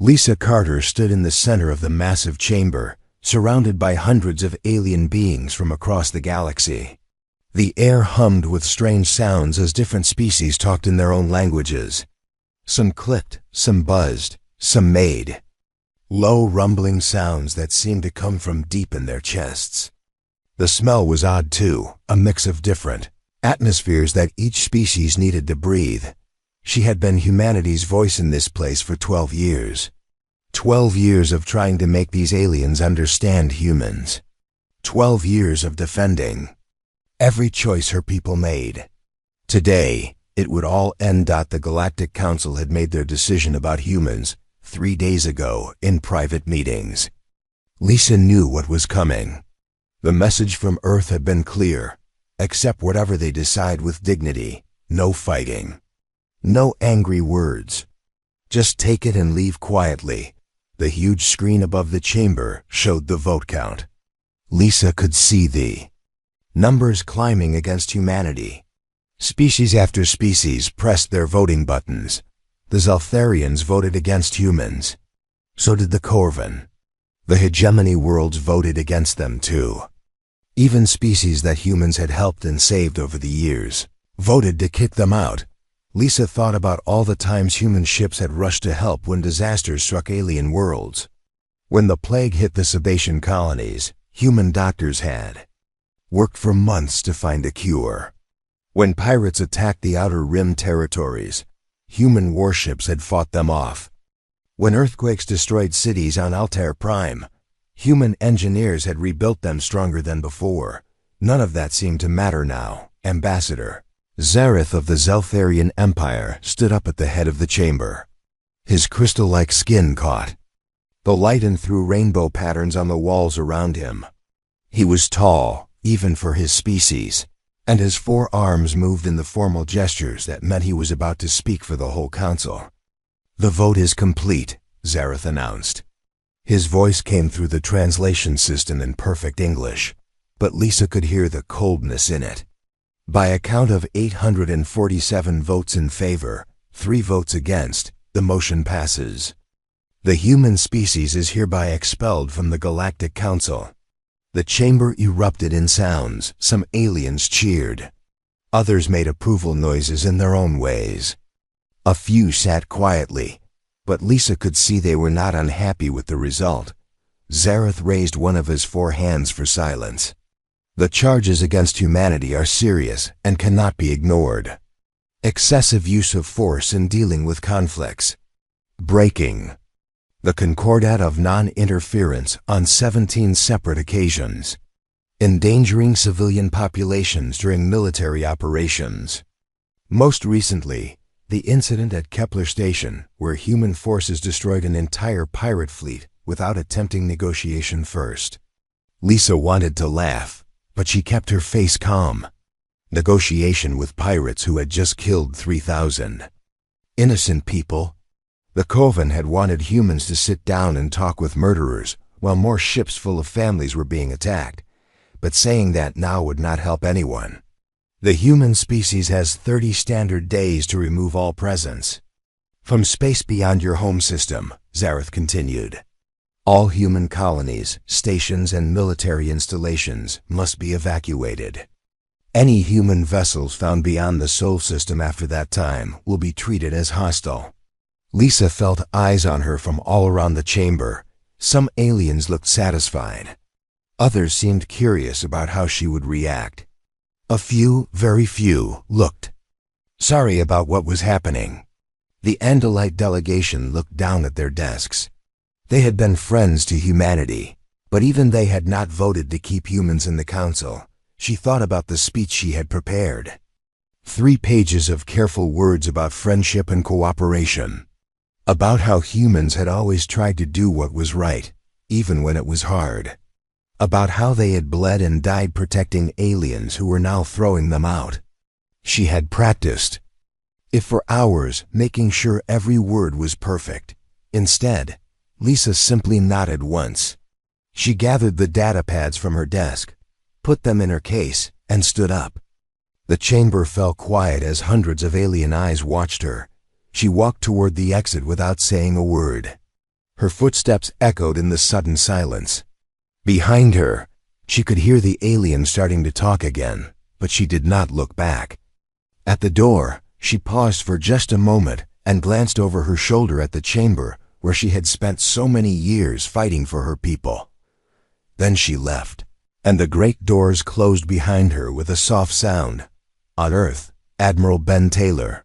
Lisa Carter stood in the center of the massive chamber, surrounded by hundreds of alien beings from across the galaxy. The air hummed with strange sounds as different species talked in their own languages. Some clicked, some buzzed, some made low rumbling sounds that seemed to come from deep in their chests. The smell was odd too, a mix of different atmospheres that each species needed to breathe. She had been humanity's voice in this place for 12 years. 12 years of trying to make these aliens understand humans. 12 years of defending every choice her people made. Today, it would all end. The Galactic Council had made their decision about humans 3 days ago in private meetings. Lisa knew what was coming. The message from Earth had been clear. Accept whatever they decide with dignity. No fighting. No angry words. Just take it and leave quietly. The huge screen above the chamber showed the vote count. Lisa could see the numbers climbing against humanity. Species after species pressed their voting buttons. The Zeltharians voted against humans. So did the Corvan. The hegemony worlds voted against them too. Even species that humans had helped and saved over the years voted to kick them out. Lisa thought about all the times human ships had rushed to help when disasters struck alien worlds. When the plague hit the Sebacean colonies, human doctors had worked for months to find a cure. When pirates attacked the Outer Rim territories, human warships had fought them off. When earthquakes destroyed cities on Altair Prime, human engineers had rebuilt them stronger than before. None of that seemed to matter now. Ambassador Zareth of the Zeltharian Empire stood up at the head of the chamber. His crystal-like skin caught the light and threw rainbow patterns on the walls around him. He was tall, even for his species, and his 4 arms moved in the formal gestures that meant he was about to speak for the whole council. The vote is complete, Zareth announced. His voice came through the translation system in perfect English, but Lisa could hear the coldness in it. By a count of 847 votes in favor, 3 votes against, the motion passes. The human species is hereby expelled from the Galactic Council. The chamber erupted in sounds. Some aliens cheered. Others made approval noises in their own ways. A few sat quietly, but Lisa could see they were not unhappy with the result. Zareth raised one of his 4 hands for silence. The charges against humanity are serious and cannot be ignored. Excessive use of force in dealing with conflicts. Breaking the Concordat of non-interference on 17 separate occasions. Endangering civilian populations during military operations. Most recently, the incident at Kepler Station, where human forces destroyed an entire pirate fleet without attempting negotiation first. Lisa wanted to laugh, but she kept her face calm. Negotiation with pirates who had just killed 3,000 innocent people. The Coven had wanted humans to sit down and talk with murderers while more ships full of families were being attacked, but saying that now would not help anyone. The human species has 30 standard days to remove all presence from space beyond your home system, Zareth continued. All human colonies, stations, and military installations must be evacuated. Any human vessels found beyond the Sol system after that time will be treated as hostile. Lisa felt eyes on her from all around the chamber. Some aliens looked satisfied. Others seemed curious about how she would react. A few, very few, looked sorry about what was happening. The Andalite delegation looked down at their desks. They had been friends to humanity, but even they had not voted to keep humans in the council. She thought about the speech she had prepared. 3 pages of careful words about friendship and cooperation. About how humans had always tried to do what was right, even when it was hard. About how they had bled and died protecting aliens who were now throwing them out. She had practiced, if for hours, making sure every word was perfect. Instead, Lisa simply nodded once. She gathered the data pads from her desk, put them in her case, and stood up. The chamber fell quiet as hundreds of alien eyes watched her. She walked toward the exit without saying a word. Her footsteps echoed in the sudden silence. Behind her, she could hear the alien starting to talk again, but she did not look back. At the door, she paused for just a moment and glanced over her shoulder at the chamber where she had spent so many years fighting for her people. Then she left, and the great doors closed behind her with a soft sound. On Earth, Admiral Ben Taylor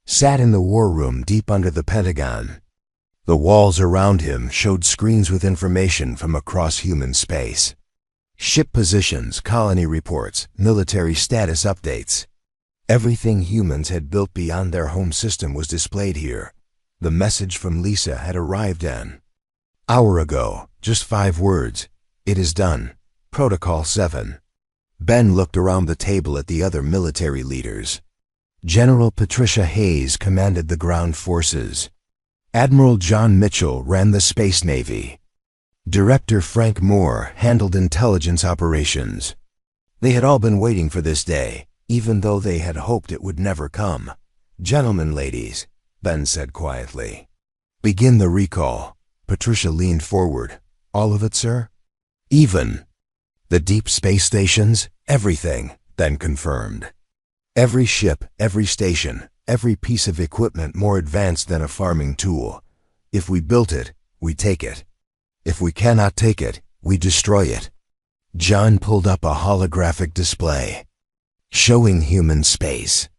sat in the war room deep under the Pentagon. The walls around him showed screens with information from across human space. Ship positions, colony reports, military status updates. Everything humans had built beyond their home system was displayed here. The message from Lisa had arrived an hour ago, just 5 words. It is done. Protocol 7. Ben looked around the table at the other military leaders. General Patricia Hayes commanded the ground forces. Admiral John Mitchell ran the Space Navy. Director Frank Moore handled intelligence operations. They had all been waiting for this day, even though they had hoped it would never come. "Gentlemen, ladies," Ben said quietly. "Begin the recall." Patricia leaned forward. "All of it, sir?" "Even the deep space stations, everything," Ben confirmed. "Every ship, every station, every piece of equipment more advanced than a farming tool. If we built it, we take it. If we cannot take it, we destroy it." John pulled up a holographic display, showing human space.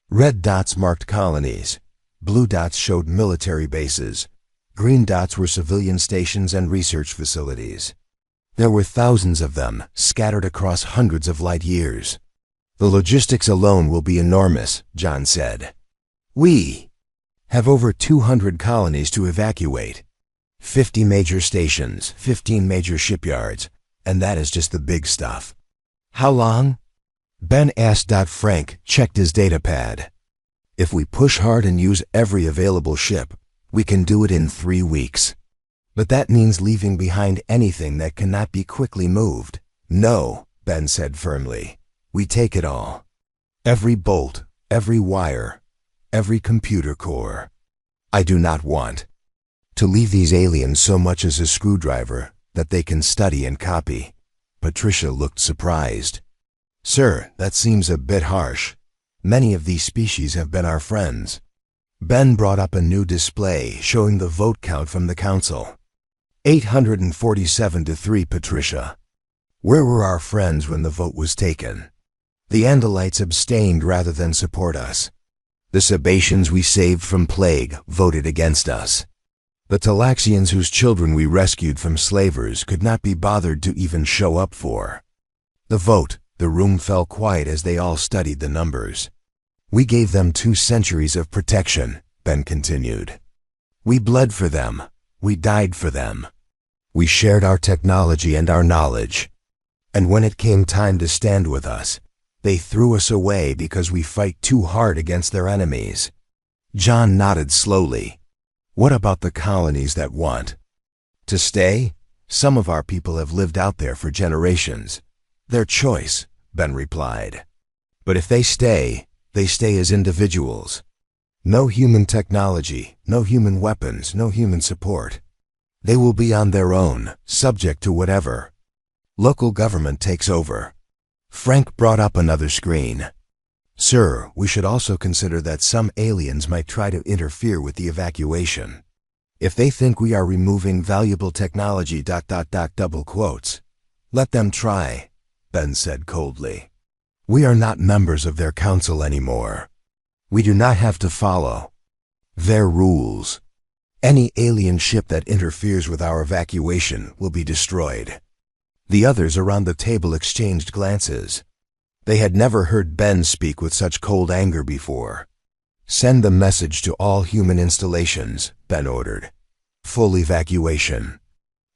Red dots marked colonies. Blue dots showed military bases. Green dots were civilian stations and research facilities. There were thousands of them, scattered across hundreds of light years. "The logistics alone will be enormous," John said. "We have over 200 colonies to evacuate. 50 major stations, 15 major shipyards, and that is just the big stuff." "How long?" Ben asked. Frank checked his data pad. "If we push hard and use every available ship, we can do it in 3 weeks. But that means leaving behind anything that cannot be quickly moved." "No," Ben said firmly. "We take it all. Every bolt, every wire, every computer core. I do not want to leave these aliens so much as a screwdriver that they can study and copy." Patricia looked surprised. "Sir, that seems a bit harsh. Many of these species have been our friends." Ben brought up a new display showing the vote count from the council. 847 to 3, Patricia. "Where were our friends when the vote was taken? The Andalites abstained rather than support us. The Sabaceans we saved from plague voted against us. The Talaxians whose children we rescued from slavers could not be bothered to even show up for the vote." The room fell quiet as they all studied the numbers. "We gave them 2 centuries of protection," Ben continued. "We bled for them. We died for them. We shared our technology and our knowledge. And when it came time to stand with us, they threw us away because we fight too hard against their enemies." John nodded slowly. "What about the colonies that want to stay? Some of our people have lived out there for generations." "Their choice," Ben replied. "But if they stay as individuals. No human technology, no human weapons, no human support. They will be on their own, subject to whatever local government takes over." Frank brought up another screen. "Sir, we should also consider that some aliens might try to interfere with the evacuation. If they think we are removing valuable technology ... double quotes. Let them try," Ben said coldly. "We are not members of their council anymore. We do not have to follow their rules. Any alien ship that interferes with our evacuation will be destroyed." The others around the table exchanged glances. They had never heard Ben speak with such cold anger before. "Send the message to all human installations," Ben ordered. "Full evacuation.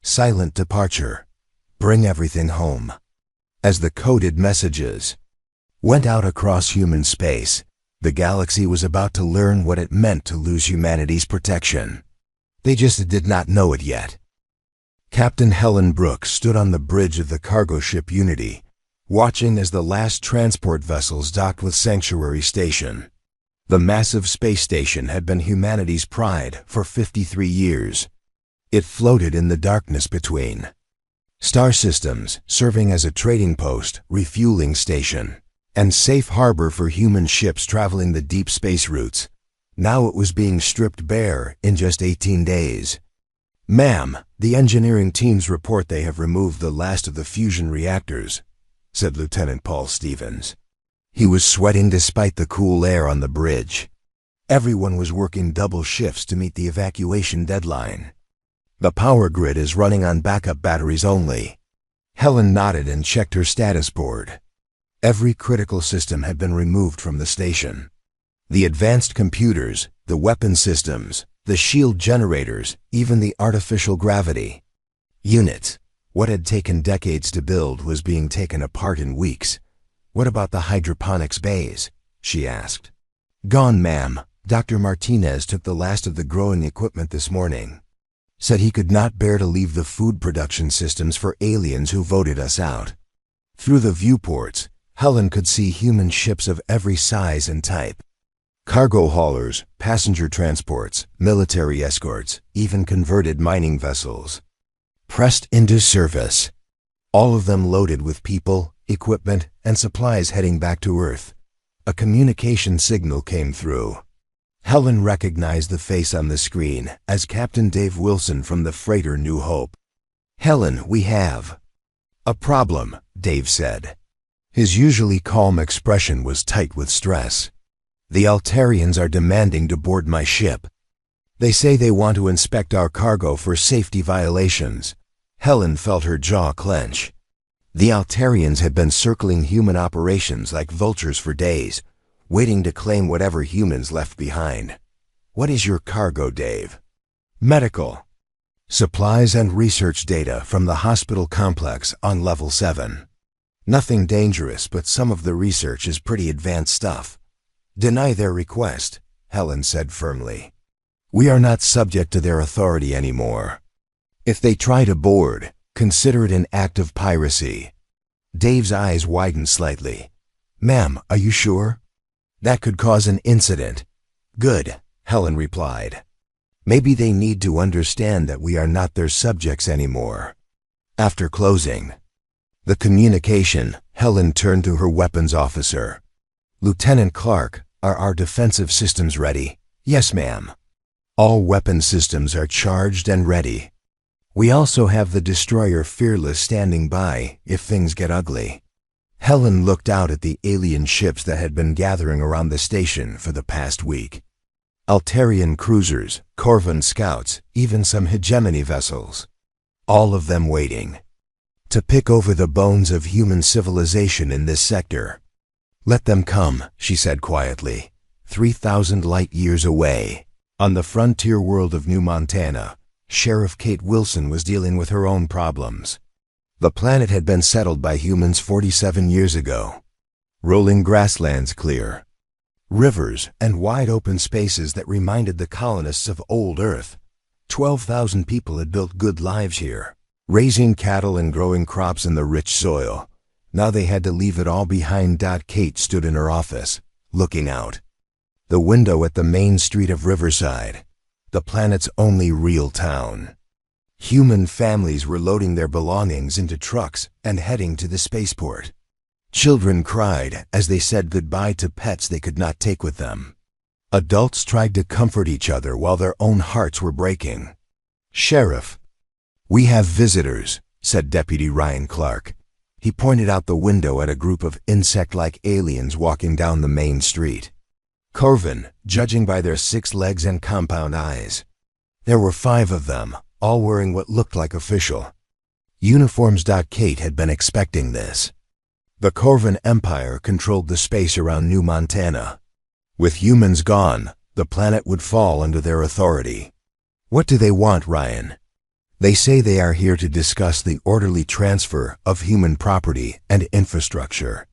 Silent departure. Bring everything home." As the coded messages went out across human space, the galaxy was about to learn what it meant to lose humanity's protection. They just did not know it yet. Captain Helen Brooks stood on the bridge of the cargo ship Unity, watching as the last transport vessels docked with Sanctuary Station. The massive space station had been humanity's pride for 53 years. It floated in the darkness between star systems, serving as a trading post, refueling station, and safe harbor for human ships traveling the deep space routes. Now it was being stripped bare in just 18 days. "Ma'am, the engineering teams report they have removed the last of the fusion reactors," said Lieutenant Paul Stevens. He was sweating despite the cool air on the bridge. Everyone was working double shifts to meet the evacuation deadline. "The power grid is running on backup batteries only." Helen nodded and checked her status board. Every critical system had been removed from the station. The advanced computers, the weapon systems, the shield generators, even the artificial gravity units. What had taken decades to build was being taken apart in weeks. "What about the hydroponics bays?" she asked. "Gone, ma'am. Dr. Martinez took the last of the growing equipment this morning. Said he could not bear to leave the food production systems for aliens who voted us out." Through the viewports, Helen could see human ships of every size and type. Cargo haulers, passenger transports, military escorts, even converted mining vessels. Pressed into service. All of them loaded with people, equipment, and supplies heading back to Earth. A communication signal came through. Helen recognized the face on the screen as Captain Dave Wilson from the freighter New Hope. "Helen, we have a problem," Dave said. His usually calm expression was tight with stress. "The Altarians are demanding to board my ship. They say they want to inspect our cargo for safety violations." Helen felt her jaw clench. The Altarians had been circling human operations like vultures for days, waiting to claim whatever humans left behind. "What is your cargo, Dave?" "Medical supplies and research data from the hospital complex on level 7. Nothing dangerous, but some of the research is pretty advanced stuff." "Deny their request," Helen said firmly. "We are not subject to their authority anymore. If they try to board, consider it an act of piracy." Dave's eyes widened slightly. "Ma'am, are you sure? That could cause an incident." "Good," Helen replied. "Maybe they need to understand that we are not their subjects anymore." After closing the communication, Helen turned to her weapons officer. "Lieutenant Clark, are our defensive systems ready?" "Yes, ma'am. All weapon systems are charged and ready. We also have the destroyer Fearless standing by if things get ugly." Helen looked out at the alien ships that had been gathering around the station for the past week. Altarian cruisers, Corvan scouts, even some hegemony vessels. All of them waiting to pick over the bones of human civilization in this sector. "Let them come," she said quietly. 3,000 light years away, on the frontier world of New Montana, Sheriff Kate Wilson was dealing with her own problems. The planet had been settled by humans 47 years ago. Rolling grasslands clear. Rivers and wide open spaces that reminded the colonists of old Earth. 12,000 people had built good lives here, raising cattle and growing crops in the rich soil. Now they had to leave it all behind. Kate stood in her office, looking out the window at the main street of Riverside, the planet's only real town. Human families were loading their belongings into trucks and heading to the spaceport. Children cried as they said goodbye to pets they could not take with them. Adults tried to comfort each other while their own hearts were breaking. "Sheriff, we have visitors," said Deputy Ryan Clark. He pointed out the window at a group of insect-like aliens walking down the main street. Corvan, judging by their 6 legs and compound eyes. There were 5 of them, all wearing what looked like official uniforms. Kate had been expecting this. The Corvan Empire controlled the space around New Montana. With humans gone, the planet would fall under their authority. "What do they want, Ryan?" "They say they are here to discuss the orderly transfer of human property and infrastructure."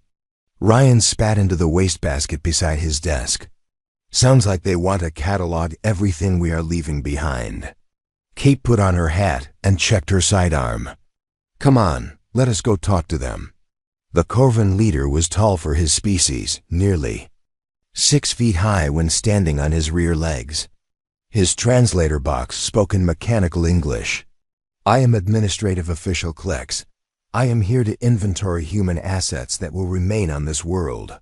Ryan spat into the wastebasket beside his desk. "Sounds like they want to catalog everything we are leaving behind." Kate put on her hat and checked her sidearm. "Come on, let us go talk to them." The Corvan leader was tall for his species, nearly 6 feet high when standing on his rear legs. His translator box spoke in mechanical English. I am Administrative Official Klex. I am here to inventory human assets that will remain on this world.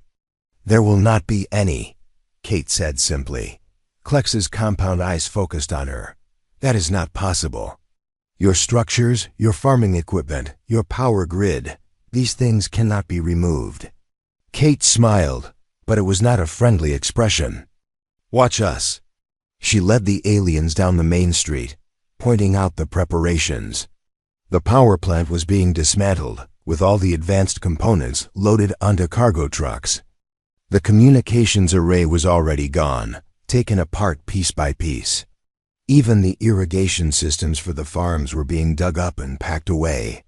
There will not be any, Kate said simply. Klex's compound eyes focused on her. That is not possible. Your structures, your farming equipment, your power grid, these things cannot be removed. Kate smiled, but it was not a friendly expression. Watch us. She led the aliens down the main street, pointing out the preparations. The power plant was being dismantled, with all the advanced components loaded onto cargo trucks. The communications array was already gone, taken apart piece by piece. Even the irrigation systems for the farms were being dug up and packed away.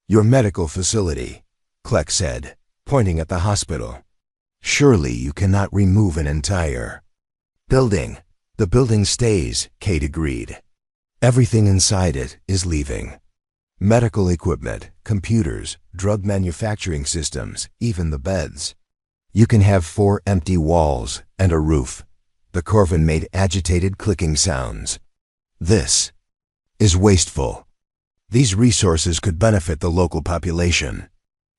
Your medical facility, Klex said, pointing at the hospital. Surely you cannot remove an entire building. The building stays, Kate agreed. Everything inside it is leaving. Medical equipment, computers, drug manufacturing systems, even the beds. You can have 4 empty walls and a roof. The Corvin made agitated clicking sounds. This is wasteful. These resources could benefit the local population.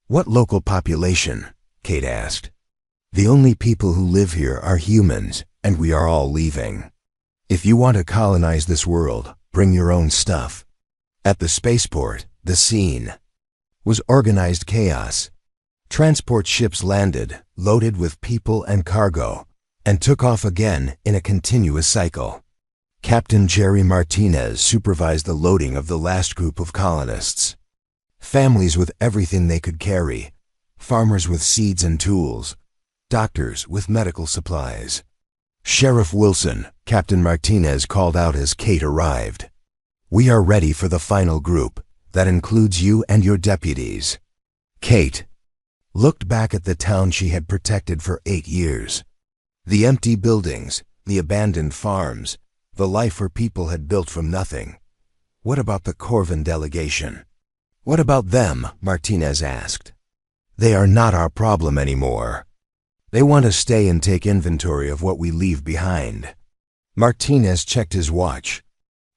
What local population? Kate asked. The only people who live here are humans, and we are all leaving. If you want to colonize this world, bring your own stuff. At the spaceport, the scene was organized chaos. Transport ships landed, loaded with people and cargo, and took off again in a continuous cycle. Captain Jerry Martinez supervised the loading of the last group of colonists. Families with everything they could carry, farmers with seeds and tools, doctors with medical supplies. Sheriff Wilson, Captain Martinez called out as Kate arrived. We are ready for the final group. That includes you and your deputies. Kate looked back at the town she had protected for 8 years. The empty buildings, the abandoned farms, the life her people had built from nothing. What about the Corvin delegation? What about them? Martinez asked. They are not our problem anymore. They want to stay and take inventory of what we leave behind. Martinez checked his watch.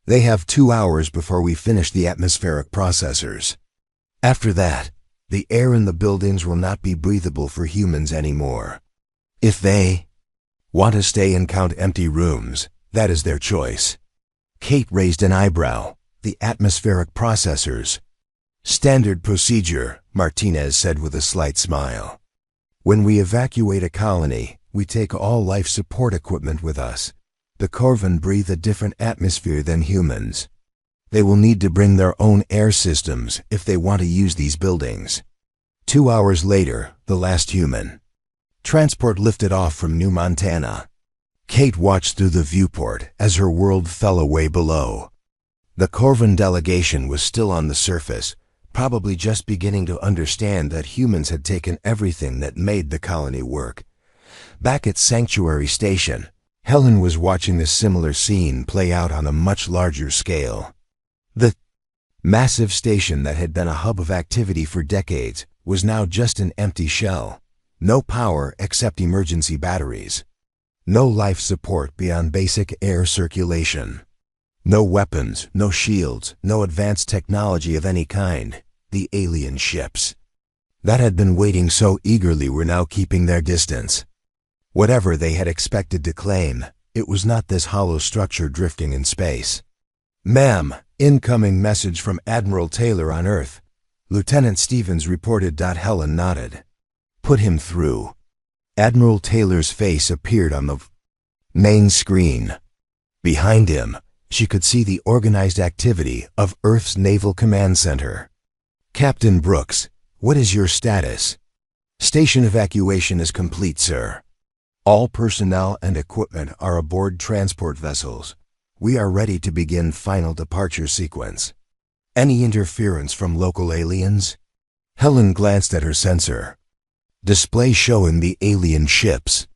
They have 2 hours before we finish the atmospheric processors. After that, the air in the buildings will not be breathable for humans anymore. If they want to stay and count empty rooms, that is their choice. Kate raised an eyebrow. The atmospheric processors. Standard procedure, Martinez said with a slight smile. When we evacuate a colony, we take all life support equipment with us. The Corvin breathe a different atmosphere than humans. They will need to bring their own air systems if they want to use these buildings. 2 hours later, the last human transport lifted off from New Montana. Kate watched through the viewport as her world fell away below. The Corvin delegation was still on the surface, probably just beginning to understand that humans had taken everything that made the colony work. Back at Sanctuary Station, Helen was watching the similar scene play out on a much larger scale. The massive station that had been a hub of activity for decades was now just an empty shell. No power except emergency batteries. No life support beyond basic air circulation. No weapons, no shields, no advanced technology of any kind. The alien ships that had been waiting so eagerly were now keeping their distance. Whatever they had expected to claim, it was not this hollow structure drifting in space. Ma'am, incoming message from Admiral Taylor on Earth. Lieutenant Stevens reported. Helen nodded. Put him through. Admiral Taylor's face appeared on the main screen. Behind him, she could see the organized activity of Earth's Naval Command Center. Captain Brooks, what is your status? Station evacuation is complete, sir. All personnel and equipment are aboard transport vessels. We are ready to begin final departure sequence. Any interference from local aliens? Helen glanced at her sensor. Display showing the alien ships.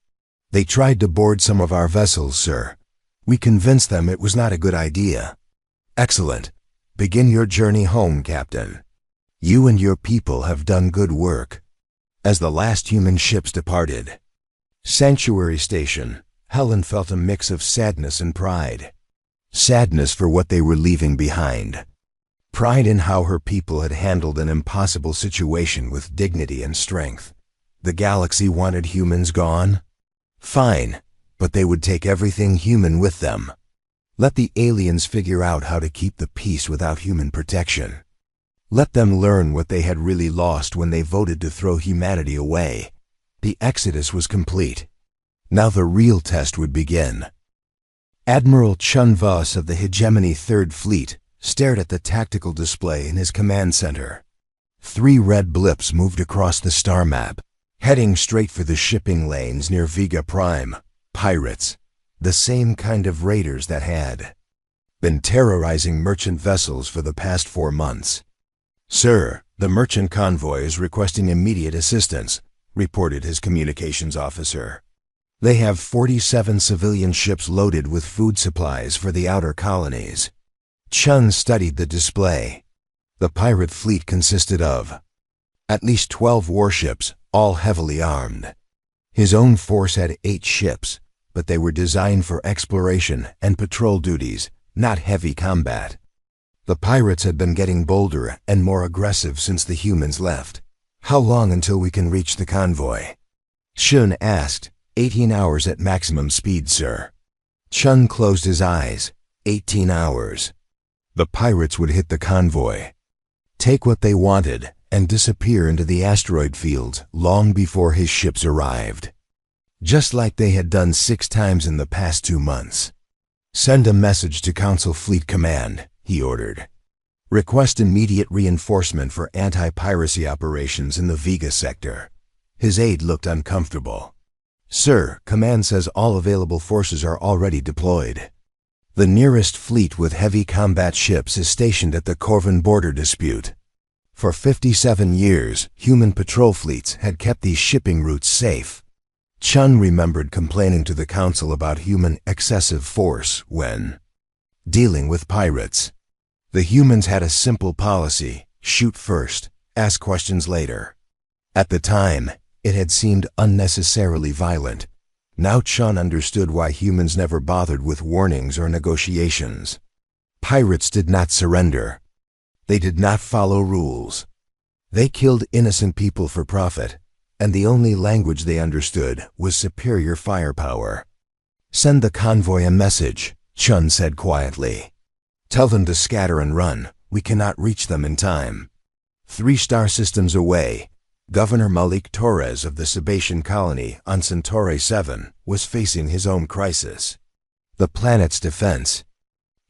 They tried to board some of our vessels, sir. We convinced them it was not a good idea. Excellent. Begin your journey home, Captain. You and your people have done good work. As the last human ships departed. Sanctuary Station, Helen felt a mix of sadness and pride. Sadness for what they were leaving behind. Pride in how her people had handled an impossible situation with dignity and strength. The galaxy wanted humans gone? Fine, but they would take everything human with them. Let the aliens figure out how to keep the peace without human protection. Let them learn what they had really lost when they voted to throw humanity away. The exodus was complete. Now the real test would begin. Admiral Chun Vos of the Hegemony Third Fleet stared at the tactical display in his command center. 3 red blips moved across the star map, heading straight for the shipping lanes near Vega Prime. Pirates, the same kind of raiders that had been terrorizing merchant vessels for the past 4 months. "Sir, the merchant convoy is requesting immediate assistance," reported his communications officer. "They have 47 civilian ships loaded with food supplies for the outer colonies." Chun studied the display. The pirate fleet consisted of at least 12 warships, all heavily armed. His own force had 8 ships, but they were designed for exploration and patrol duties, not heavy combat. The pirates had been getting bolder and more aggressive since the humans left. "How long until we can reach the convoy?" Chun asked. 18 hours at maximum speed, sir." Chun closed his eyes. 18 hours. The pirates would hit the convoy, take what they wanted, and disappear into the asteroid fields long before his ships arrived. Just like they had done 6 times in the past 2 months. "Send a message to Council Fleet Command," he ordered. "Request immediate reinforcement for anti-piracy operations in the Vega sector." His aide looked uncomfortable. "Sir, Command says all available forces are already deployed. The nearest fleet with heavy combat ships is stationed at the Corvan border dispute. For 57 years, human patrol fleets had kept these shipping routes safe." Chun remembered complaining to the Council about human excessive force when dealing with pirates. The humans had a simple policy: shoot first, ask questions later. At the time, it had seemed unnecessarily violent. Now Chun understood why humans never bothered with warnings or negotiations. Pirates did not surrender. They did not follow rules. They killed innocent people for profit, and the only language they understood was superior firepower. "Send the convoy a message," Chun said quietly. "Tell them to scatter and run. We cannot reach them in time." 3 star systems away, Governor Malik Torres of the Sebastian colony on Centauri 7 was facing his own crisis. The planet's defense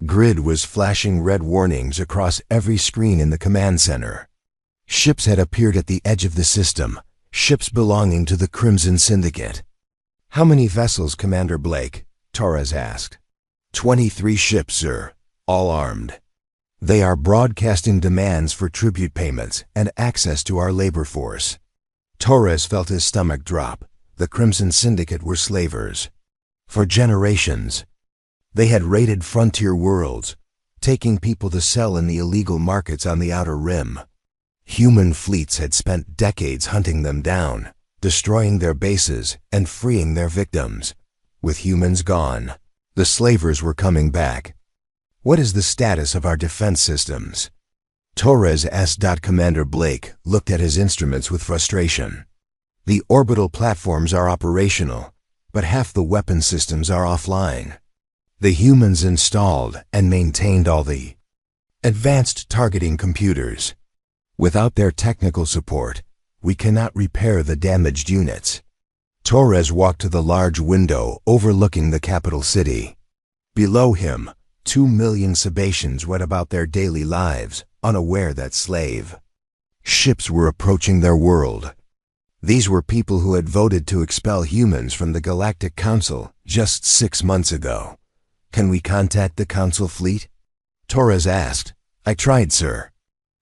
grid was flashing red warnings across every screen in the command center. Ships had appeared at the edge of the system, ships belonging to the Crimson Syndicate. "How many vessels, Commander Blake?" Torres asked. 23 ships, sir, all armed. They are broadcasting demands for tribute payments and access to our labor force." Torres felt his stomach drop. The Crimson Syndicate were slavers. For generations, they had raided frontier worlds, taking people to sell in the illegal markets on the Outer Rim. Human fleets had spent decades hunting them down, destroying their bases and freeing their victims. With humans gone, the slavers were coming back. "What is the status of our defense systems?" Torres asked. Commander Blake looked at his instruments with frustration. "The orbital platforms are operational, but half the weapon systems are offline. The humans installed and maintained all the advanced targeting computers. Without their technical support, we cannot repair the damaged units." Torres walked to the large window overlooking the capital city. Below him, 2 million Sebastians went about their daily lives, unaware that slave ships were approaching their world. These were people who had voted to expel humans from the Galactic Council just 6 months ago. "Can we contact the Council fleet?" Torres asked. "I tried, sir.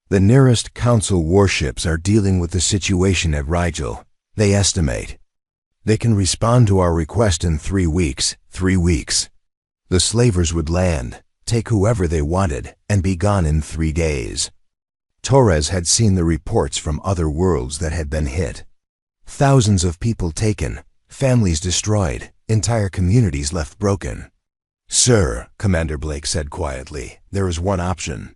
The nearest Council warships are dealing with the situation at Rigel. They estimate they can respond to our request in 3 weeks. 3 weeks. The slavers would land, take whoever they wanted, and be gone in 3 days." Torres had seen the reports from other worlds that had been hit. Thousands of people taken, Families destroyed, entire communities left broken. Sir, Commander Blake said quietly, there is one option.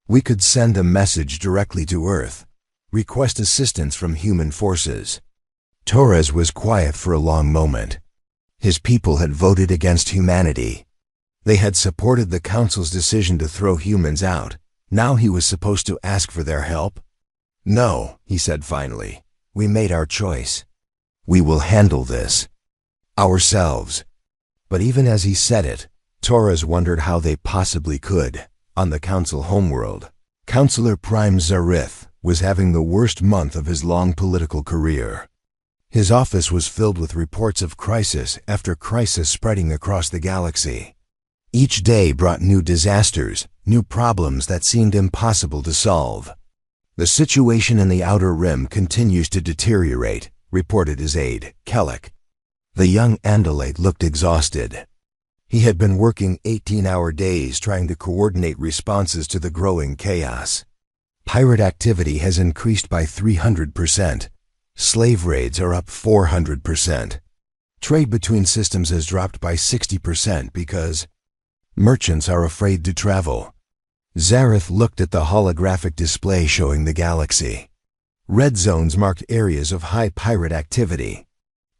We could send a message directly to Earth. Request assistance from human forces. Torres was quiet for a long moment. His people had voted against humanity. They had supported the Council's decision to throw humans out. Now he was supposed to ask for their help? No, he said finally. We made our choice. We will handle this. Ourselves. But even as he said it, Torres wondered how they possibly could. On the Council homeworld, Councillor Prime Zarith was having the worst month of his long political career. His office was filled with reports of crisis after crisis spreading across the galaxy. Each day brought new disasters, new problems that seemed impossible to solve. The situation in the Outer Rim continues to deteriorate, reported his aide, Kellic. The young Andalite looked exhausted. He had been working 18-hour days trying to coordinate responses to the growing chaos. Pirate activity has increased by 300%. Slave raids are up 400%. Trade between systems has dropped by 60% because merchants are afraid to travel. Zareth looked at the holographic display showing the galaxy. Red zones marked areas of high pirate activity.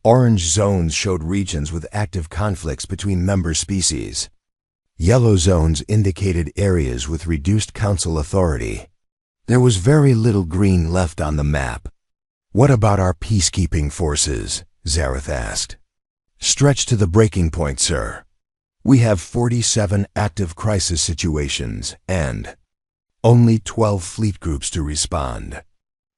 Orange zones showed regions with active conflicts between member species. Yellow zones indicated areas with reduced council authority. There was very little green left on the map. What about our peacekeeping forces? Zareth asked. Stretched to the breaking point, sir. We have 47 active crisis situations and only 12 fleet groups to respond.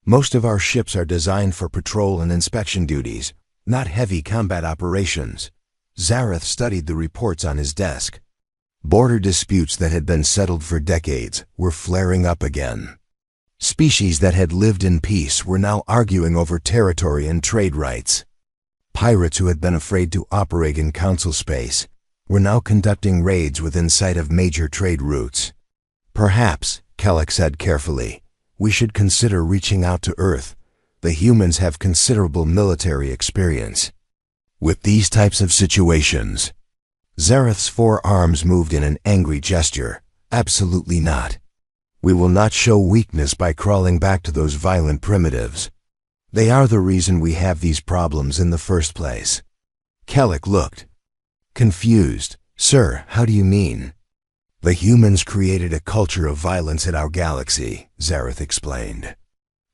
Most of our ships are designed for patrol and inspection duties, not heavy combat operations. Zareth studied the reports on his desk. Border disputes that had been settled for decades were flaring up again. Species that had lived in peace were now arguing over territory and trade rights. Pirates who had been afraid to operate in council space were now conducting raids within sight of major trade routes. Perhaps, Kellic said carefully, we should consider reaching out to Earth. The humans have considerable military experience. With these types of situations, Zareth's forearms moved in an angry gesture. Absolutely not. We will not show weakness by crawling back to those violent primitives. They are the reason we have these problems in the first place. Kellic looked confused. Sir, how do you mean? The humans created a culture of violence in our galaxy, Zareth explained.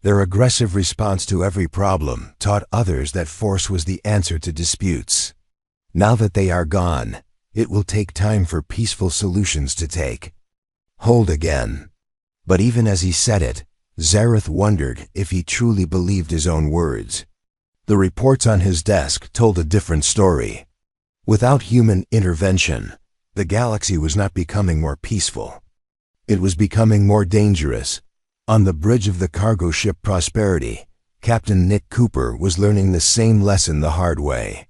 Their aggressive response to every problem taught others that force was the answer to disputes. Now that they are gone, it will take time for peaceful solutions to take hold again. But even as he said it, Zareth wondered if he truly believed his own words. The reports on his desk told a different story. Without human intervention, the galaxy was not becoming more peaceful. It was becoming more dangerous. On the bridge of the cargo ship Prosperity, Captain Nick Cooper was learning the same lesson the hard way.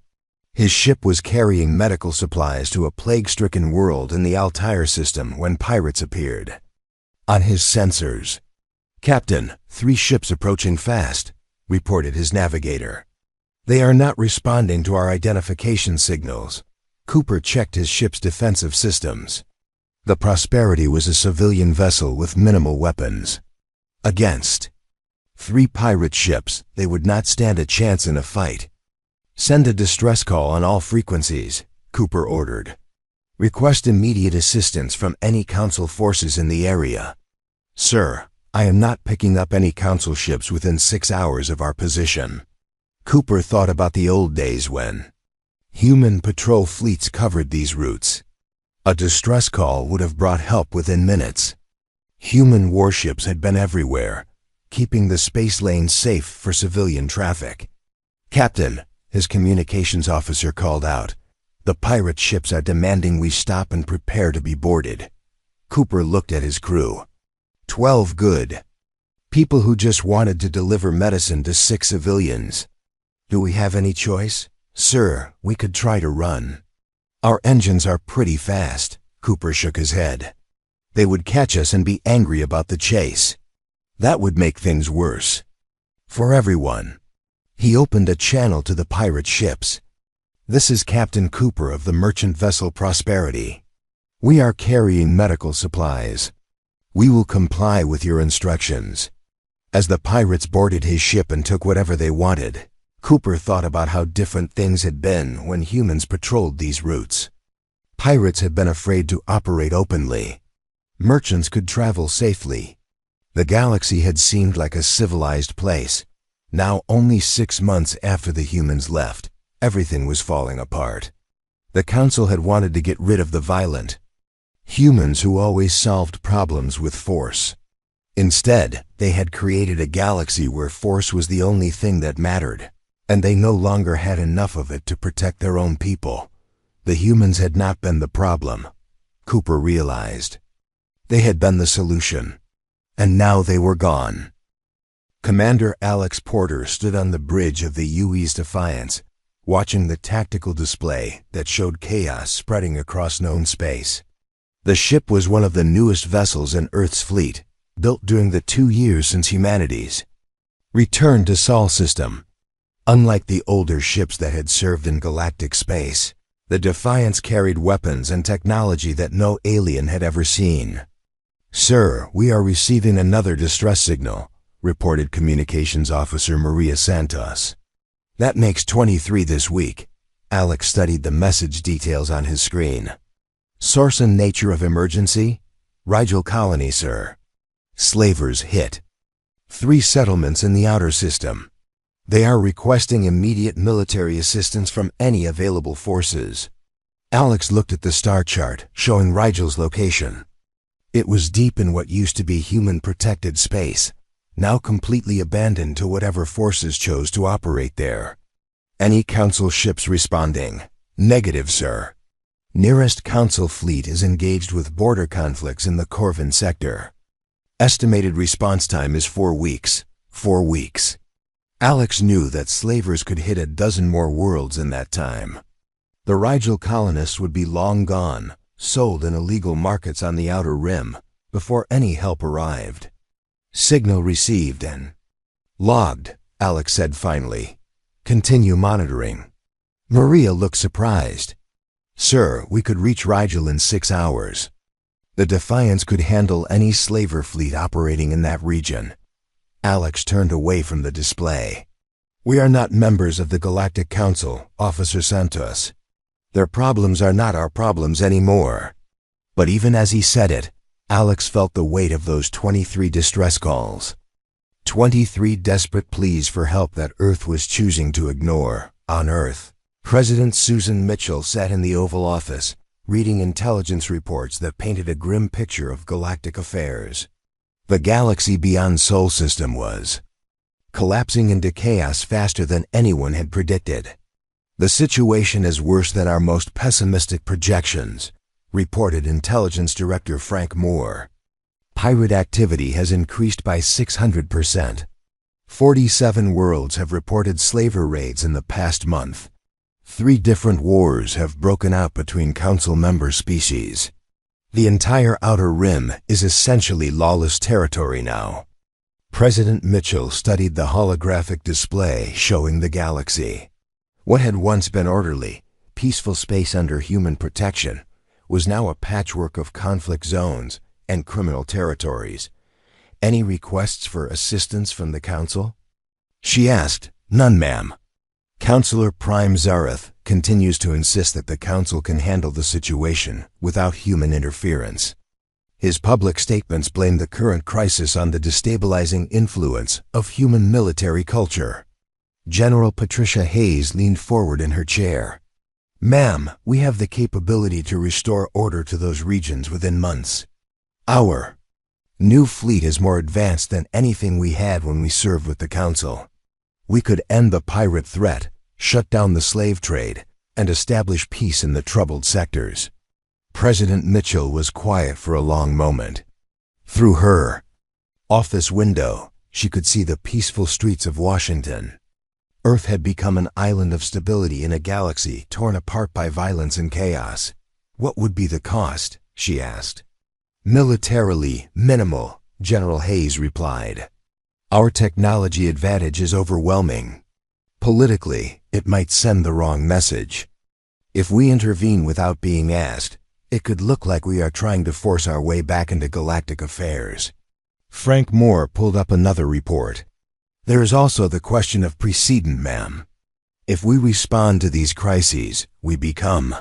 His ship was carrying medical supplies to a plague-stricken world in the Altair system when pirates appeared. On his sensors, Captain, 3 ships approaching fast, reported his navigator. They are not responding to our identification signals. Cooper checked his ship's defensive systems. The Prosperity was a civilian vessel with minimal weapons. Against 3 pirate ships, they would not stand a chance in a fight. Send a distress call on all frequencies, Cooper ordered. Request immediate assistance from any council forces in the area. Sir, I am not picking up any council ships within 6 hours of our position. Cooper thought about the old days when human patrol fleets covered these routes. A distress call would have brought help within minutes. Human warships had been everywhere, keeping the space lanes safe for civilian traffic. Captain, his communications officer called out, the pirate ships are demanding we stop and prepare to be boarded. Cooper looked at his crew. 12 good people who just wanted to deliver medicine to 6 civilians. Do we have any choice? Sir, we could try to run. Our engines are pretty fast. Cooper shook his head. They would catch us and be angry about the chase. That would make things worse. For everyone. He opened a channel to the pirate ships. "This is Captain Cooper of the merchant vessel Prosperity. We are carrying medical supplies. We will comply with your instructions." As the pirates boarded his ship and took whatever they wanted, Cooper thought about how different things had been when humans patrolled these routes. Pirates had been afraid to operate openly. Merchants could travel safely. The galaxy had seemed like a civilized place. Now, only 6 months after the humans left, everything was falling apart. The Council had wanted to get rid of the violent humans who always solved problems with force. Instead, they had created a galaxy where force was the only thing that mattered, and they no longer had enough of it to protect their own people. The humans had not been the problem, Cooper realized. They had been the solution, and now they were gone. Commander Alex Porter stood on the bridge of the UE's Defiance, watching the tactical display that showed chaos spreading across known space. The ship was one of the newest vessels in Earth's fleet, built during the 2 years since humanity's return to Sol system. Unlike the older ships that had served in galactic space, the Defiance carried weapons and technology that no alien had ever seen. "Sir, we are receiving another distress signal," reported Communications Officer Maria Santos. "That makes 23 this week." Alex studied the message details on his screen. "Source and nature of emergency? Rigel colony, sir. Slavers hit. 3 settlements in the outer system. They are requesting immediate military assistance from any available forces." Alex looked at the star chart, showing Rigel's location. It was deep in what used to be human-protected space, now completely abandoned to whatever forces chose to operate there. "Any Council ships responding?" "Negative, sir. Nearest Council fleet is engaged with border conflicts in the Corvin sector. Estimated response time is 4 weeks. 4 weeks. Alex knew that slavers could hit a dozen more worlds in that time. The Rigel colonists would be long gone, sold in illegal markets on the Outer Rim, before any help arrived. "Signal received and logged," Alex said finally. "Continue monitoring." Maria looked surprised. "Sir, we could reach Rigel in 6 hours. The Defiance could handle any slaver fleet operating in that region." Alex turned away from the display. "We are not members of the Galactic Council, Officer Santos. Their problems are not our problems anymore." But even as he said it, Alex felt the weight of those 23 distress calls. 23 desperate pleas for help that Earth was choosing to ignore. On Earth, President Susan Mitchell sat in the Oval Office, reading intelligence reports that painted a grim picture of galactic affairs. The galaxy beyond Sol system was collapsing into chaos faster than anyone had predicted. "The situation is worse than our most pessimistic projections," reported Intelligence Director Frank Moore. "Pirate activity has increased by 600%. 47 worlds have reported slaver raids in the past month. 3 different wars have broken out between Council member species. The entire Outer Rim is essentially lawless territory now." President Mitchell studied the holographic display showing the galaxy. What had once been orderly, peaceful space under human protection was now a patchwork of conflict zones and criminal territories. "Any requests for assistance from the Council?" she asked. "None, ma'am. Counselor Prime Zareth continues to insist that the Council can handle the situation without human interference. His public statements blame the current crisis on the destabilizing influence of human military culture." General Patricia Hayes leaned forward in her chair. "Ma'am, we have the capability to restore order to those regions within months. Our new fleet is more advanced than anything we had when we served with the Council. We could end the pirate threat, shut down the slave trade, and establish peace in the troubled sectors." President Mitchell was quiet for a long moment. Through her office window, she could see the peaceful streets of Washington. Earth had become an island of stability in a galaxy torn apart by violence and chaos. "What would be the cost?" she asked. "Militarily minimal," General Hayes replied. "Our technology advantage is overwhelming. Politically, it might send the wrong message. If we intervene without being asked, it could look like we are trying to force our way back into galactic affairs. Frank Moore pulled up another report. There is also the question of precedent, ma'am. If we respond to these crises, we become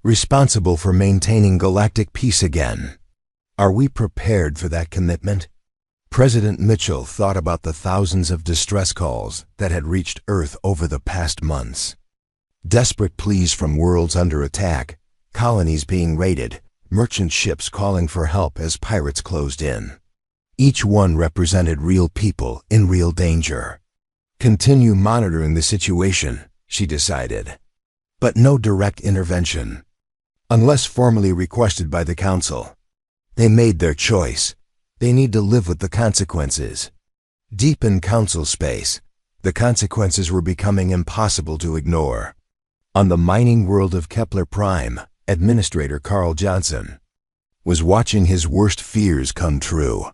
responsible for maintaining galactic peace again. Are we prepared for that commitment? President Mitchell thought about the thousands of distress calls that had reached Earth over the past months. Desperate pleas from worlds under attack, colonies being raided, merchant ships calling for help as pirates closed in. Each one represented real people in real danger. Continue monitoring the situation, she decided. But no direct intervention. Unless formally requested by the Council. They made their choice. They need to live with the consequences. Deep in Council space, the consequences were becoming impossible to ignore. On the mining world of Kepler Prime, Administrator Carl Johnson was watching his worst fears come true.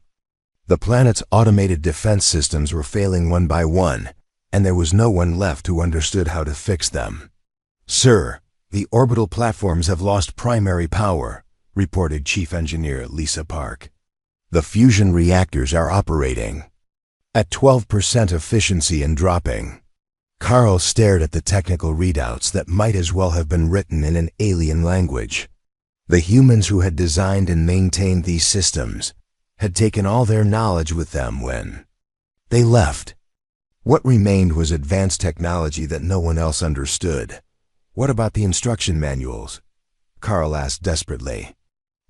The planet's automated defense systems were failing one by one, and there was no one left who understood how to fix them. "Sir, the orbital platforms have lost primary power," reported Chief Engineer Lisa Park. "The fusion reactors are operating at 12% efficiency and dropping." Carl stared at the technical readouts that might as well have been written in an alien language. The humans who had designed and maintained these systems had taken all their knowledge with them when they left. What remained was advanced technology that no one else understood. "What about the instruction manuals?" Carl asked desperately.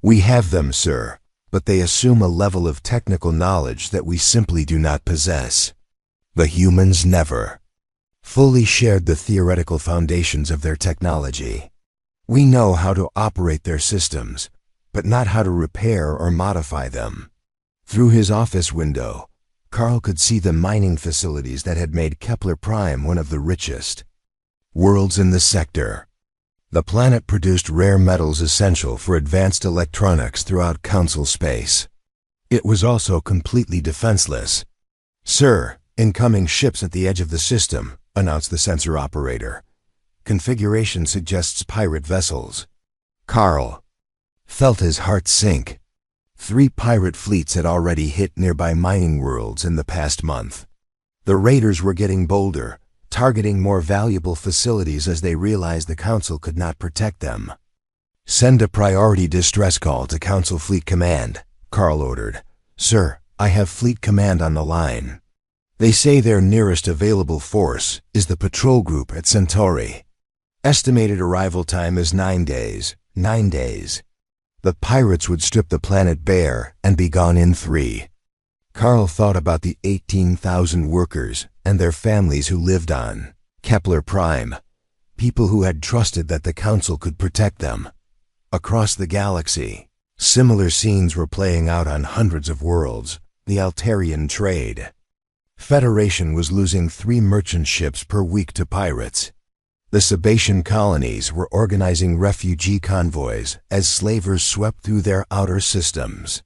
"We have them, sir, but they assume a level of technical knowledge that we simply do not possess." The humans never fully shared the theoretical foundations of their technology. "We know how to operate their systems, but not how to repair or modify them." Through his office window, Carl could see the mining facilities that had made Kepler Prime one of the richest worlds in the sector. The planet produced rare metals essential for advanced electronics throughout Council space. It was also completely defenseless. "Sir, incoming ships at the edge of the system," announced the sensor operator. "Configuration suggests pirate vessels." Carl felt his heart sink. 3 pirate fleets had already hit nearby mining worlds in the past month. The raiders were getting bolder, targeting more valuable facilities as they realized the Council could not protect them. "Send a priority distress call to Council Fleet Command," Carl ordered. "Sir, I have Fleet Command on the line. They say their nearest available force is the patrol group at Centauri. Estimated arrival time is 9 days. 9 days. The pirates would strip the planet bare and be gone in 3. Carl thought about the 18,000 workers and their families who lived on Kepler Prime, people who had trusted that the Council could protect them. Across the galaxy, similar scenes were playing out on hundreds of worlds. The Altarian trade Federation was losing 3 merchant ships per week to pirates. The Sebacean colonies were organizing refugee convoys as slavers swept through their outer systems.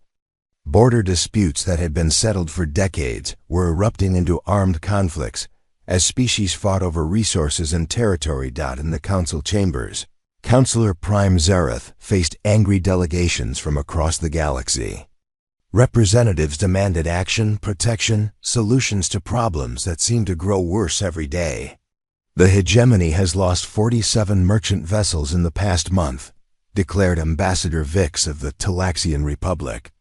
Border disputes that had been settled for decades were erupting into armed conflicts as species fought over resources and territory. In the Council chambers, Councilor Prime Zareth faced angry delegations from across the galaxy. Representatives demanded action, protection, solutions to problems that seemed to grow worse every day. "The hegemony has lost 47 merchant vessels in the past month," declared Ambassador Vix of the Talaxian Republic.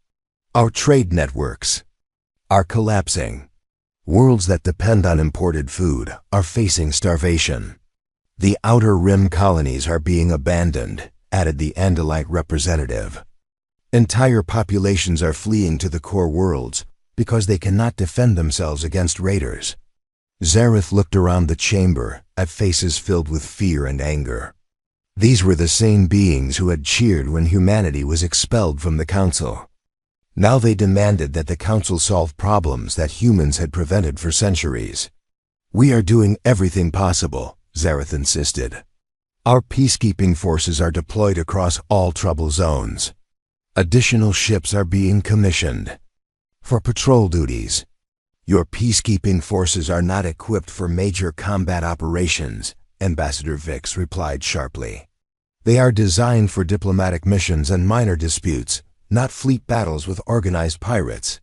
"Our trade networks are collapsing. Worlds that depend on imported food are facing starvation. The Outer Rim colonies are being abandoned," added the Andalite representative. "Entire populations are fleeing to the core worlds because they cannot defend themselves against raiders." Zareth looked around the chamber at faces filled with fear and anger. These were the same beings who had cheered when humanity was expelled from the Council. Now they demanded that the Council solve problems that humans had prevented for centuries. "We are doing everything possible," Zareth insisted. "Our peacekeeping forces are deployed across all trouble zones. Additional ships are being commissioned for patrol duties. Your peacekeeping forces are not equipped for major combat operations, Ambassador Vix replied sharply. They are designed for diplomatic missions and minor disputes, not fleet battles with organized pirates.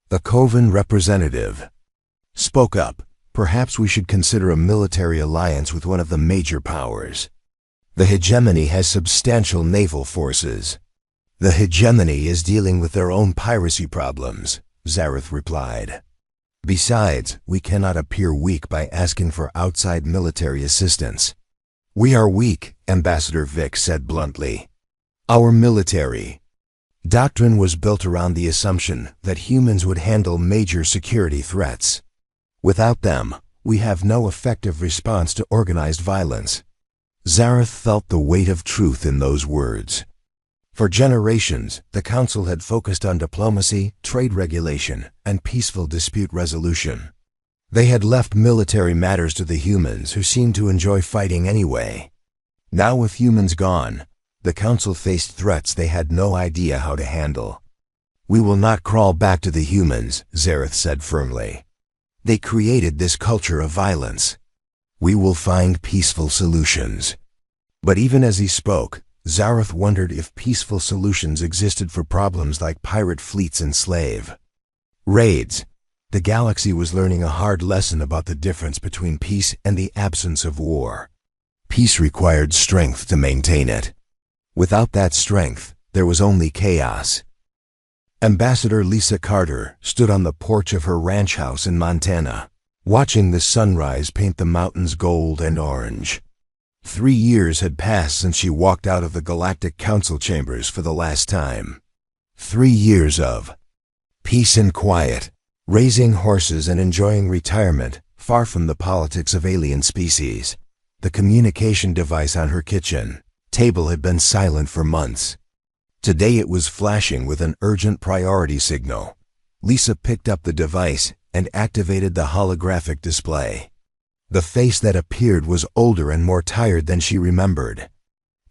The Coven representative spoke up. Perhaps we should consider a military alliance with one of the major powers. The hegemony has substantial naval forces. The hegemony is dealing with their own piracy problems, Zareth replied. Besides, we cannot appear weak by asking for outside military assistance. We are weak, Ambassador Vix said bluntly. Our military doctrine was built around the assumption that humans would handle major security threats. Without them, we have no effective response to organized violence. Zareth felt the weight of truth in those words. For generations, the Council had focused on diplomacy, trade regulation, and peaceful dispute resolution. They had left military matters to the humans who seemed to enjoy fighting anyway. Now with humans gone, the Council faced threats they had no idea how to handle. We will not crawl back to the humans, Zareth said firmly. They created this culture of violence. We will find peaceful solutions. But even as he spoke, Zareth wondered if peaceful solutions existed for problems like pirate fleets and slave raids. The galaxy was learning a hard lesson about the difference between peace and the absence of war. Peace required strength to maintain it. Without that strength, there was only chaos. Ambassador Lisa Carter stood on the porch of her ranch house in Montana, watching the sunrise paint the mountains gold and orange. 3 years had passed since she walked out of the Galactic Council chambers for the last time. 3 years of peace and quiet, raising horses and enjoying retirement, far from the politics of alien species. The communication device on her kitchen table had been silent for months. Today it was flashing with an urgent priority signal. Lisa picked up the device and activated the holographic display. The face that appeared was older and more tired than she remembered.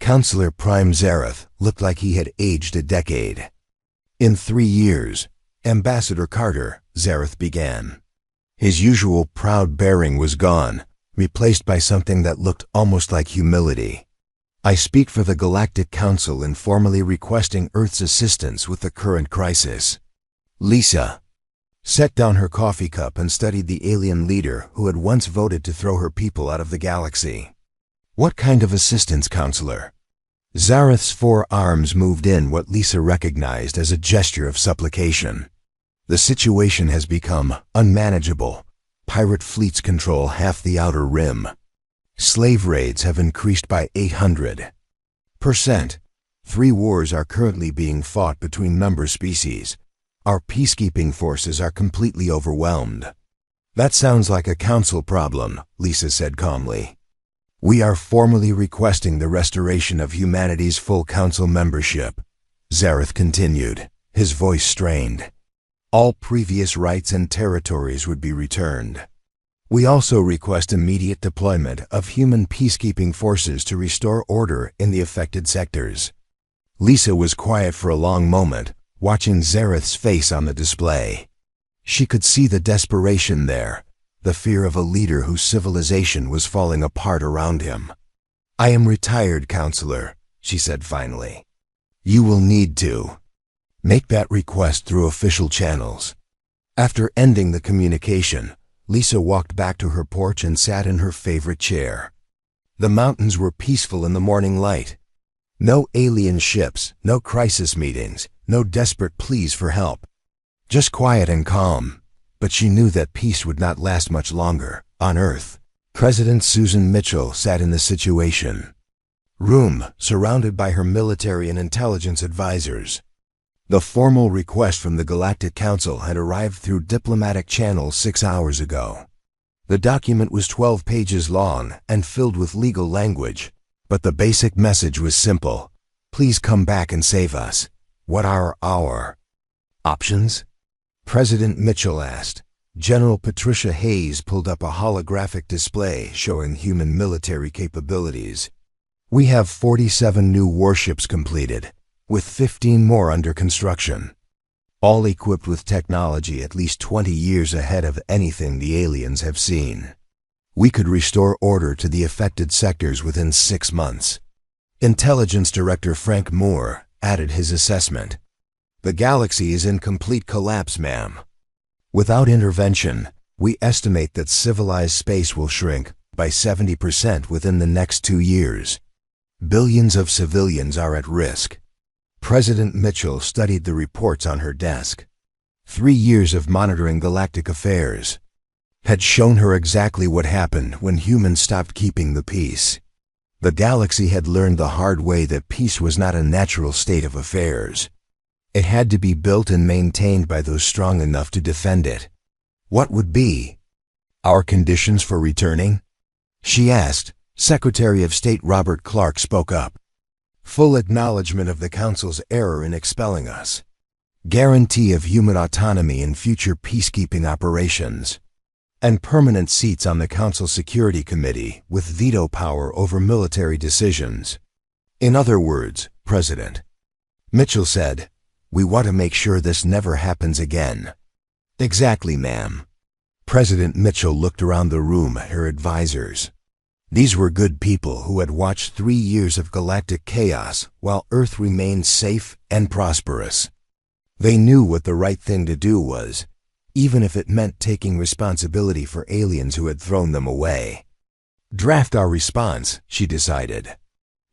Counselor Prime Zareth looked like he had aged a decade. In 3 years, Ambassador Carter, Zareth began. His usual proud bearing was gone, replaced by something that looked almost like humility. I speak for the Galactic Council in formally requesting Earth's assistance with the current crisis. Lisa set down her coffee cup and studied the alien leader who had once voted to throw her people out of the galaxy. What kind of assistance, Counselor? Zareth's 4 arms moved in what Lisa recognized as a gesture of supplication. The situation has become unmanageable. Pirate fleets control half the outer rim. Slave raids have increased by 800%. 3 wars are currently being fought between member species. Our peacekeeping forces are completely overwhelmed. That sounds like a council problem, Lisa said calmly. We are formally requesting the restoration of humanity's full council membership, Zareth continued, his voice strained. All previous rights and territories would be returned. We also request immediate deployment of human peacekeeping forces to restore order in the affected sectors. Lisa was quiet for a long moment, watching Zareth's face on the display. She could see the desperation there, the fear of a leader whose civilization was falling apart around him. I am retired, Counselor, she said finally. You will need to make that request through official channels. After ending the communication, Lisa walked back to her porch and sat in her favorite chair. The mountains were peaceful in the morning light. No alien ships, no crisis meetings, no desperate pleas for help. Just quiet and calm. But she knew that peace would not last much longer, on Earth. President Susan Mitchell sat in the Situation room, surrounded by her military and intelligence advisors. The formal request from the Galactic Council had arrived through diplomatic channels 6 hours ago. The document was 12 pages long and filled with legal language, but the basic message was simple. Please come back and save us. What are our options? President Mitchell asked. General Patricia Hayes pulled up a holographic display showing human military capabilities. We have 47 new warships completed, with 15 more under construction. all equipped with technology at least 20 years ahead of anything the aliens have seen. We could restore order to the affected sectors within 6 months. Intelligence Director Frank Moore added his assessment. The galaxy is in complete collapse, ma'am. Without intervention, we estimate that civilized space will shrink by 70% within the next 2 years. Billions of civilians are at risk. President Mitchell studied the reports on her desk. 3 years of monitoring galactic affairs had shown her exactly what happened when humans stopped keeping the peace. The galaxy had learned the hard way that peace was not a natural state of affairs. It had to be built and maintained by those strong enough to defend it. What would be our conditions for returning? She asked. Secretary of State Robert Clark spoke up. Full acknowledgement of the Council's error in expelling us. Guarantee of human autonomy in future peacekeeping operations. And permanent seats on the Council Security Committee with veto power over military decisions. In other words, President Mitchell said, we want to make sure this never happens again. Exactly, ma'am. President Mitchell looked around the room at her advisors. These were good people who had watched 3 years of galactic chaos while Earth remained safe and prosperous. They knew what the right thing to do was, even if it meant taking responsibility for aliens who had thrown them away. Draft our response, she decided.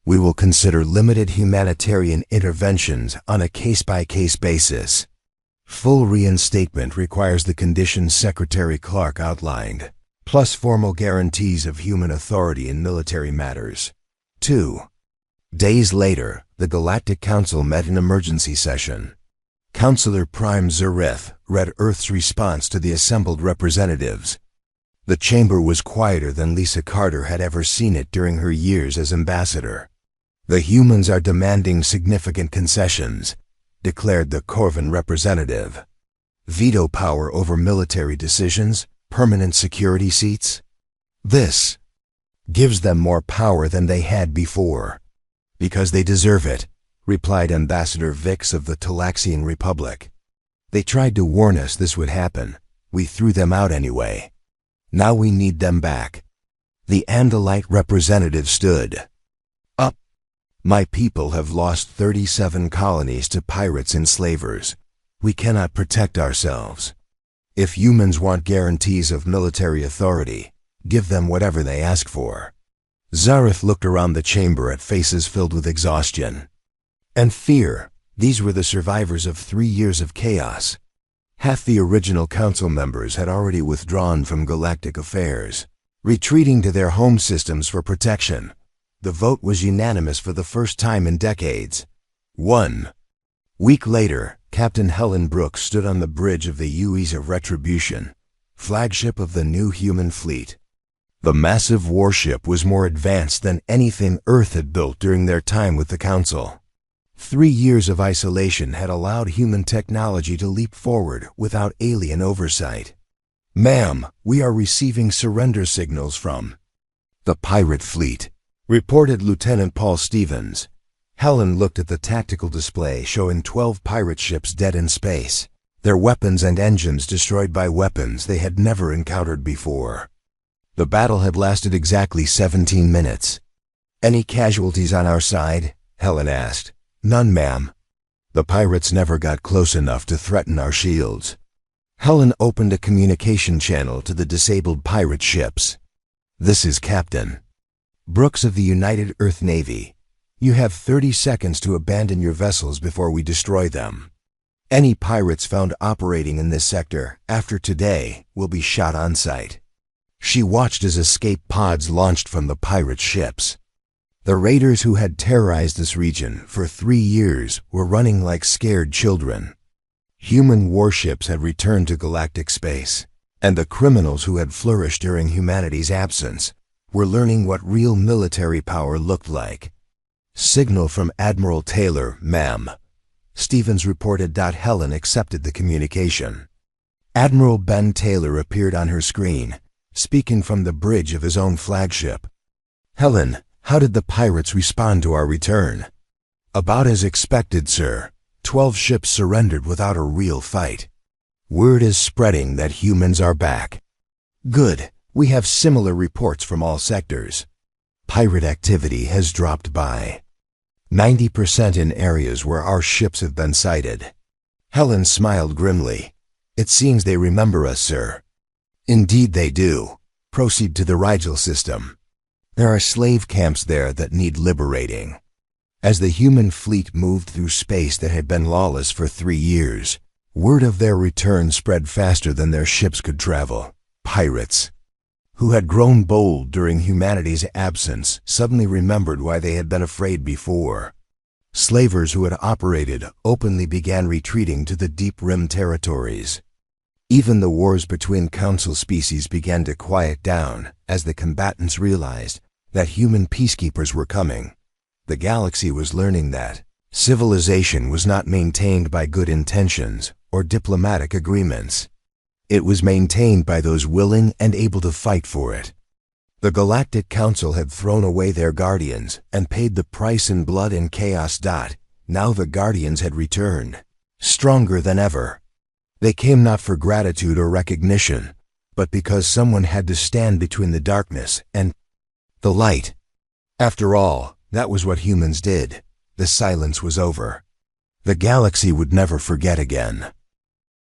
We will consider limited humanitarian interventions on a case-by-case basis. Full reinstatement requires the conditions Secretary Clark outlined, plus formal guarantees of human authority in military matters. 2 days later, the Galactic Council met in emergency session. Counselor Prime Zareth read Earth's response to the assembled representatives. The chamber was quieter than Lisa Carter had ever seen it during her years as ambassador. The humans are demanding significant concessions, declared the Corvin representative. Veto power over military decisions, permanent security seats. This gives them more power than they had before. Because they deserve it, replied Ambassador Vix of the Talaxian Republic. They tried to warn us this would happen. We threw them out anyway. Now we need them back. The Andalite representative stood up. My people have lost 37 colonies to pirates and slavers. We cannot protect ourselves. If humans want guarantees of military authority, give them whatever they ask for. Zareth looked around the chamber at faces filled with exhaustion and fear. These were the survivors of 3 years of chaos. Half the original council members had already withdrawn from galactic affairs, retreating to their home systems for protection. The vote was unanimous for the first time in decades. 1 week later, Captain Helen Brooks stood on the bridge of the UEs of Retribution, flagship of the new human fleet. The massive warship was more advanced than anything Earth had built during their time with the Council. 3 years of isolation had allowed human technology to leap forward without alien oversight. Ma'am, we are receiving surrender signals from the pirate fleet, reported Lieutenant Paul Stevens. Helen looked at the tactical display showing 12 pirate ships dead in space, their weapons and engines destroyed by weapons they had never encountered before. The battle had lasted exactly 17 minutes. Any casualties on our side? Helen asked. None, ma'am. The pirates never got close enough to threaten our shields. Helen opened a communication channel to the disabled pirate ships. This is Captain Brooks of the United Earth Navy. You have 30 seconds to abandon your vessels before we destroy them. Any pirates found operating in this sector after today will be shot on sight. She watched as escape pods launched from the pirate ships. The raiders who had terrorized this region for 3 years were running like scared children. Human warships had returned to galactic space, and the criminals who had flourished during humanity's absence were learning what real military power looked like. Signal from Admiral Taylor, ma'am. Stevens reported. Helen accepted the communication. Admiral Ben Taylor appeared on her screen, speaking from the bridge of his own flagship. Helen, how did the pirates respond to our return? About as expected, sir. 12 ships surrendered without a real fight. Word is spreading that humans are back. Good, we have similar reports from all sectors. Pirate activity has dropped by 90% in areas where our ships have been sighted. Helen smiled grimly. It seems they remember us, sir. Indeed they do. Proceed to the Rigel system. There are slave camps there that need liberating. As the human fleet moved through space that had been lawless for 3 years, word of their return spread faster than their ships could travel. Pirates, who had grown bold during humanity's absence, suddenly remembered why they had been afraid before. Slavers who had operated openly began retreating to the deep rim territories. Even the wars between council species began to quiet down as the combatants realized that human peacekeepers were coming. The galaxy was learning that civilization was not maintained by good intentions or diplomatic agreements. It was maintained by those willing and able to fight for it. The Galactic Council had thrown away their guardians and paid the price in blood and chaos. Now the guardians had returned, stronger than ever. They came not for gratitude or recognition, but because someone had to stand between the darkness and the light. After all, that was what humans did. The silence was over. The galaxy would never forget again.